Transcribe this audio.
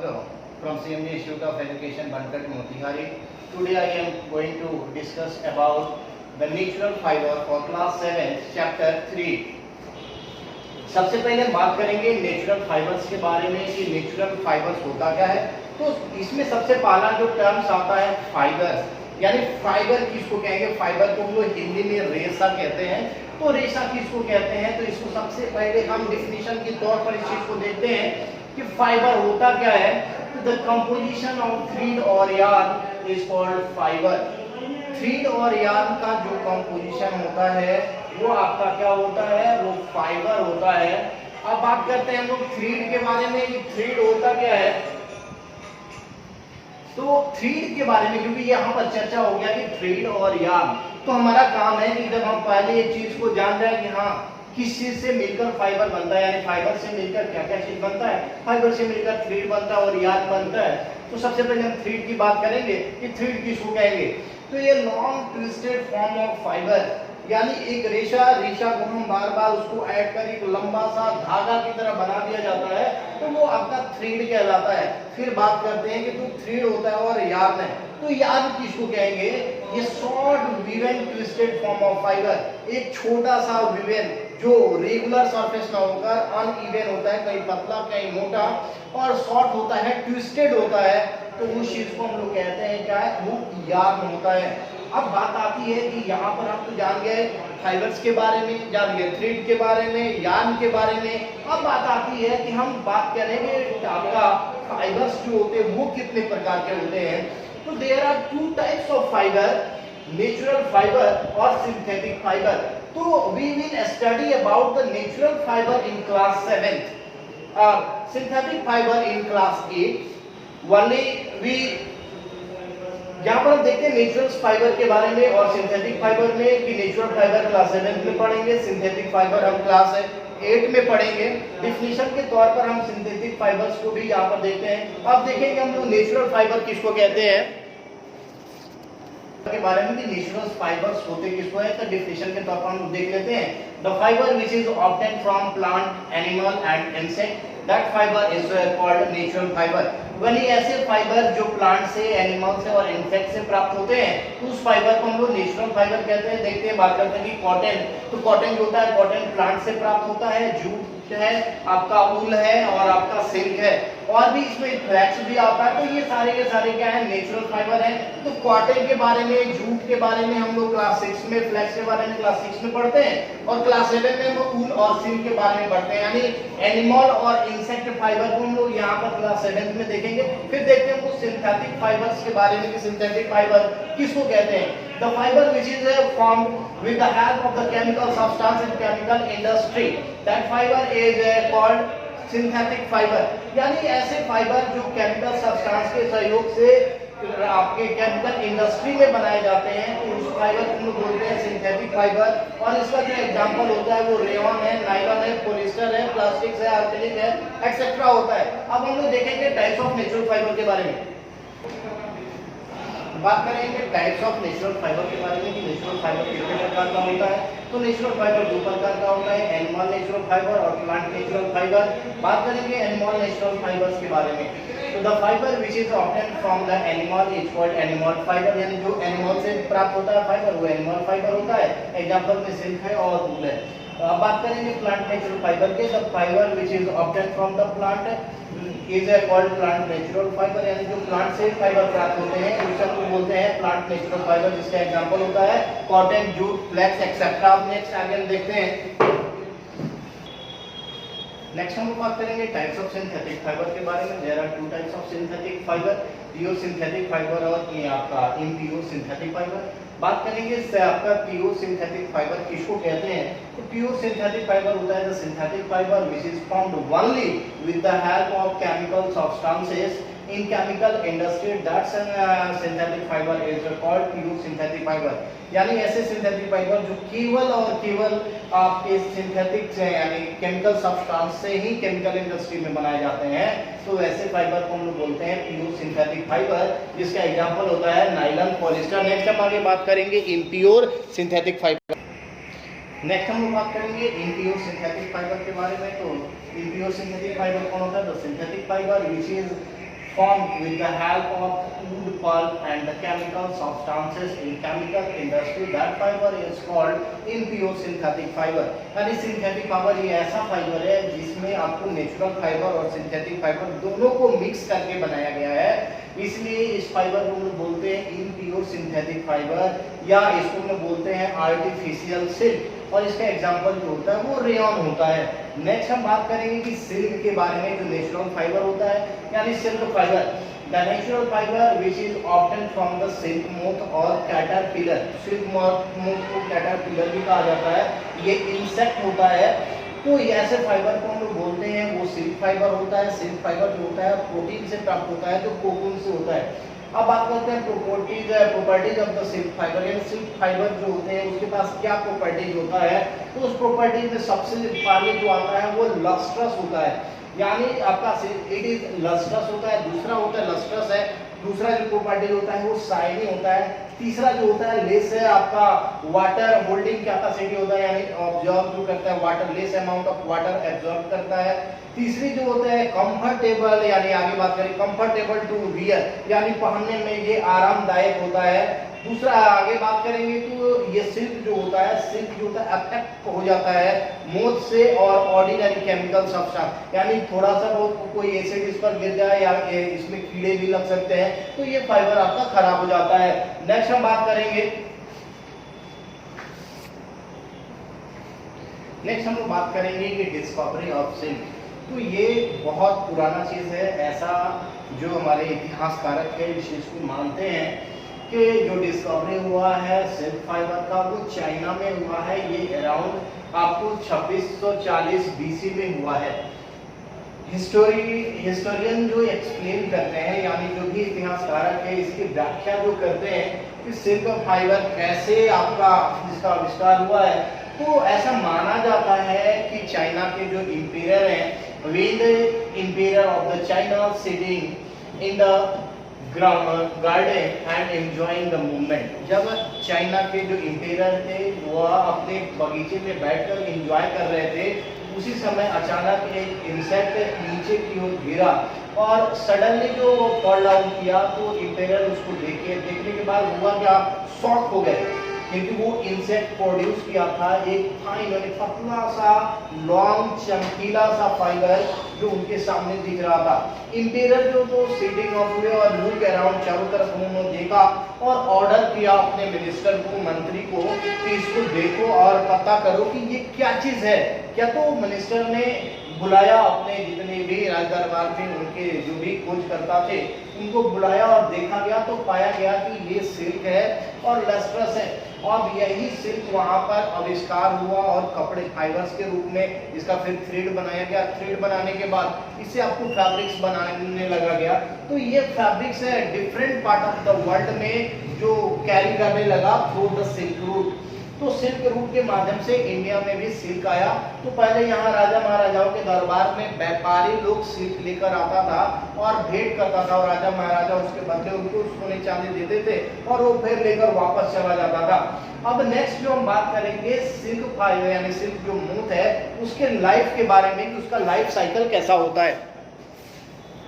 from CMD Institute of Education, Bankat, Motihari. Today I am going to discuss about the natural fiber for class 7, chapter 3. सबसे पहले हम बात करेंगे natural fibres के बारे में कि नेचुरल फाइबर्स होता क्या है। तो इसमें सबसे पहला जो टर्म्स आता है फाइबर्स, यानी फाइबर किसको कहेंगे। फाइबर को वो हिंदी में रेशा कहते हैं। तो रेशा किसको कहते हैं, तो इसको सबसे पहले हम डिफिनीशन के तौर पर इस चीज को देखते हैं कि फाइबर होता क्या है। तो द कंपोजिशन ऑफ थ्रेड और yarn is called fibre. Thread और यार्न का जो कंपोजिशन होता है वो आपका क्या होता है, वो फाइबर होता है। अब बात करते हैं हम लोग थ्रेड के बारे में कि थ्रेड होता क्या है। तो थ्रेड के बारे में क्योंकि यहाँ पर चर्चा हो गया कि थ्रेड और यार्न, तो हमारा काम है कि जब हम पहले एक चीज को जान जाए कि हाँ किस चीज से मिलकर फाइबर बनता है, यानी फाइबर से मिलकर क्या क्या चीज बनता है। फाइबर से मिलकर थ्रेड बनता है और यार्न बनता है। तो सबसे पहले हम थ्रेड की बात करेंगे कि थ्रेड किसको कहेंगे। तो ये long twisted form of fibre, यानी एक रेशा को हम बार बार उसको ऐड कर एक लंबा सा धागा की तरह बना दिया जाता है, तो वो आपका थ्रेड कहलाता है। फिर बात करते हैं कि तो थ्रेड होता है और यार्न है। तो यार्न किसको कहेंगे, ये short Viven twisted form of fibre, एक छोटा सा विवेन जो रेगुलर सरफेस ना होकर अनइवन होता है, कहीं पतला कहीं मोटा और शॉर्ट होता है, ट्विस्टेड होता है। तो उस चीज को हम लोग कहते हैं क्या है, वो यार्न होता है। अब बात आती है कि यहाँ पर आप तो जान गए फाइबर्स के बारे में, जान गए थ्रेड के बारे में, यार्न के बारे में। अब बात आती है कि हम बात करेंगे आपका फाइबर्स जो होते हैं वो कितने प्रकार के होते हैं। तो there are two types of fibre, natural fibre और सिंथेटिक फाइबर। तो we will study about the natural fibre in class 7th, synthetic fibre in class 8। Only we यहाँ पर हम देखते हैं नेचुरल फाइबर के बारे में और सिंथेटिक फाइबर में कि नेचुरल फाइबर क्लास 7 में पढ़ेंगे, सिंथेटिक फाइबर हम क्लास 8 में पढ़ेंगे। डिफिनीशन के तौर पर हम सिंथेटिक फाइबर्स को भी यहाँ पर देखते हैं। अब देखेंगे हम लोग नेचुरल फाइबर किसको कहते हैं के बारे में कि नेचुरल फाइबर्स होते किसको है। तो डिफिनीशन के तौर पर हम देख लेते हैं। The fibre which is obtain from plant, animal and insect, that fibre is called natural fibre. वही ऐसे फाइबर जो प्लांट से, एनिमल से और इंसेक्ट से प्राप्त होते हैं, उस फाइबर को हम लोग नेचुरल फाइबर कहते हैं। देखते हैं, बात करते हैं कि कॉटन, तो कॉटन जो होता है कॉटन प्लांट से प्राप्त होता है, जूट है, आपका ऊल है और आपका सिल्क है, और भी इसमें फ्लैक्स भी आता है। तो ये सारे के सारे क्या है, नेचुरल फाइबर है। तो कॉटन के बारे में, जूट के बारे में हम लोग क्लास 6 में, फ्लैक्स के बारे में क्लास 6 में पढ़ते हैं, और क्लास 7 में हम ऊल और सिल्क के बारे में पढ़ते हैं। यानी एनिमल और इंसेक्ट फाइबर को हम लोग यहाँ पर क्लास 7 में देखेंगे। फिर देखते हैं कुछ सिंथेटिक फाइबर्स के बारे में कि सिंथेटिक फाइबर किसको कहते हैं। The fibre which is formed with the help of the chemical substance in chemical industry, that fiber is called synthetic fiber। यानी ऐसे फाइबर जो केमिकल सब्सटेंस के सहयोग से आपके केमिकल इंडस्ट्री में बनाए जाते हैं, तो उस फाइबर को हम लोग बोलते हैं सिंथेटिक फाइबर। और इसका जो एग्जांपल होता है वो रेयन है, नायलॉन है, पॉलिएस्टर है, प्लास्टिक है, एक्रिलिक है, एक्सेट्रा होता है। अब हम लोग देखेंगे टाइप्स ऑफ नेचुरल फाइबर के बारे में। बात करेंगे टाइप्स ऑफ नेचुरल फाइबर के बारे में कि नेचुरल फाइबर कितने प्रकार का होता है। तो नेचुरल फाइबर दो प्रकार का होता है, एनिमल नेचुरल फाइबर और प्लांट नेचुरल फाइबर। बात करेंगे एनिमल नेचुरल फाइबर्स के बारे में। तो the fibre which is obtain from the animal is called animal fibre, यानी जो एनिमल से प्राप्त होता है फाइबर वो एनिमल फाइबर होता है। एग्जांपल में सिल्क है और ऊल है। अब बात करेंगे प्लांट नेचुरल फाइबर के। The fibre which is obtain from the plant is called plant natural fibre, यानी जो प्लांट से फाइबर प्राप्त होते हैं उसे हम बोलते हैं प्लांट नेचुरल फाइबर, जिसका एग्जांपल होता है कॉटन, जूट, फ्लैक्स एक्सेट्रा। अब नेक्स्ट आगे हम देखते हैं। नेक्स्ट हम बात करेंगे टाइप्स ऑफ सिंथेटिक फाइबर के बारे में। There are two types of synthetic fibre, pure synthetic fibre और ये आपका इम्प्योर सिंथेटिक फाइबर। बात करेंगे इससे आपका प्योर सिंथेटिक फाइबर किसको कहते हैं। तो प्योर सिंथेटिक फाइबर होता है the synthetic fibre which is formed only with the help of chemical substances in chemical industry, that synthetic fiber is called pure synthetic fiber। यानी ऐसे सिंथेटिक फाइबर जो केवल और केवल आपके सिंथेटिक से यानी केमिकल सब्सटेंस से ही केमिकल इंडस्ट्री में बनाए जाते हैं, तो ऐसे फाइबर को हम लोग बोलते हैं प्योर सिंथेटिक फाइबर, जिसका एग्जांपल होता है नायलॉन, पॉलिएस्टर। नेक्स्ट हम आगे बात करेंगे इम्प्योर सिंथेटिक फाइबर। नेक्स्ट हम लोग बात करेंगे इम्प्योर सिंथेटिक फाइबर के बारे में। तो इम्प्योर सिंथेटिक फाइबर कौन होता है, तो synthetic fibre which is formed with the help of wood pulp and the chemical substances in chemical industry. That fiber is called impure synthetic fiber. यानी synthetic fibre ये ऐसा फाइबर है जिसमें आपको नेचुरल फाइबर और सिंथेटिक फाइबर दोनों को mix करके बनाया गया है, इसलिए इस फाइबर को हम बोलते हैं इम्प्योर सिंथेटिक फाइबर या इसको हम बोलते हैं आर्टिफिशियल सिल्क। और इसका एग्जांपल जो होता है वो रेयॉन होता है। नेक्स्ट हम बात करेंगे कि सिल्क के बारे में, जो नेचुरल फाइबर होता है यानी silk fibre. The natural fibre which is obtain from the silk moth और कैटरपिलर। सिल्क मोथ को कैटरपिलर भी कहा जाता है, ये इंसेक्ट होता है। तो ऐसे फाइबर को हम लोग बोलते हैं वो सिल्क फाइबर होता है। सिल्क फाइबर जो होता है प्रोटीन से प्राप्त होता है, जो कोकून से होता है। अब बात करते हैं properties of the silk fibre. यानी सिल्क फाइबर जो होते हैं उसके पास क्या प्रॉपर्टीज होता है, तो उस प्रॉपर्टीज में सबसे पहले जो आता है वो लस्ट्रस होता है, यानी आपका इट इज लस्ट्रस होता है। दूसरा होता है लस्ट्रस है, दूसरा जो प्रॉपर्टी होता है वो शाइनी होता है। तीसरा जो होता है लेस है, आपका वाटर होल्डिंग कैपेसिटी होता है, यानी ऑब्जॉर्ब जो करता है water, less amount of water absorb करता है। तीसरी जो होता है कंफर्टेबल, यानी आगे बात करें कंफर्टेबल टू वियर, यानी पहनने में ये आरामदायक होता है। दूसरा आगे बात करेंगे तो ये सिल्क जो होता है, सिल्क जो होता है अफेक्ट हो जाता है मोथ से और ऑर्डिनरी केमिकल सब्सटेंस, यानी थोड़ा सा बहुत कोई एसिड इस पर गिर जाए या इसमें कीड़े भी लग सकते हैं, तो ये फाइबर आपका खराब हो जाता है। नेक्स्ट हम बात करेंगे, नेक्स्ट हम लोग बात करेंगे कि डिस्कवरी ऑफ सिल्क। तो ये बहुत पुराना चीज है, ऐसा जो हमारे इतिहासकारक है इस चीज को मानते हैं कि जो डिस्कवरी हुआ है सिल्क फाइबर का वो चाइना में हुआ है। ये अराउंड आपको 2640 बीसी में हुआ है। हिस्टोरियन जो एक्सप्लेन करते हैं, यानी जो भी इतिहासकारक है इसकी व्याख्या जो करते हैं कि सिल्क फाइबर कैसे आपका इसका आविष्कार हुआ है, तो ऐसा माना जाता है कि चाइना के जो इंपीरियर हैं, when the emperor of the China sitting in the garden and enjoying the movement, जब चाइना के जो इंपीरियर थे वह अपने बगीचे में बैठकर एंजॉय कर रहे थे, उसी समय अचानक एक इंसेक्ट नीचे की ओर गिरा और सडनली जो फॉल डाउन किया, तो इंपीरियर उसको देखने के बाद हुआ क्या, शॉक हो गए, क्योंकि वो इंसेक्ट प्रोड्यूस किया था एक फाइन यानी पतला सा लॉन्ग चमकीला सा फाइबर जो उनके सामने दिख रहा था। इंपीरियर जो तो सीटिंग ऑफ हुए और लुक अराउंड, चारों तरफ उन्होंने देखा और ऑर्डर किया अपने मिनिस्टर को, मंत्री को कि इसको देखो और पता करो कि ये क्या चीज है क्या। तो मिनिस्टर ने बुलाया अपने जितने भी राज दरबार में उनके जो भी खोजकर्ता थे उनको बुलाया और देखा गया, तो पाया गया कि ये सिल्क है और लस्ट्रस है। और यही सिल्क वहां पर आविष्कार हुआ और कपड़े फाइबर्स के रूप में इसका फिर थ्रेड बनाया गया। थ्रेड बनाने के बाद इससे आपको फैब्रिक्स बनाने लगा गया। तो ये फैब्रिक्स है different part of the world में जो कैरी करने लगा थ्रू द सिल्क रूट। तो सिल्क रूट के माध्यम से इंडिया में भी सिल्क आया। तो पहले यहाँ राजा महाराजाओं के दरबार में व्यापारी लोग सिल्क लेकर आता था और भेंट करता था, और राजा महाराजा उसके बदले उनको सोने चांदी देते थे और वो फिर लेकर वापस चला जाता था। अब नेक्स्ट जो हम बात करेंगे सिल्क फाइबर यानी सिल्क जो मोथ है उसके लाइफ के बारे में कि उसका लाइफ साइकिल कैसा होता है।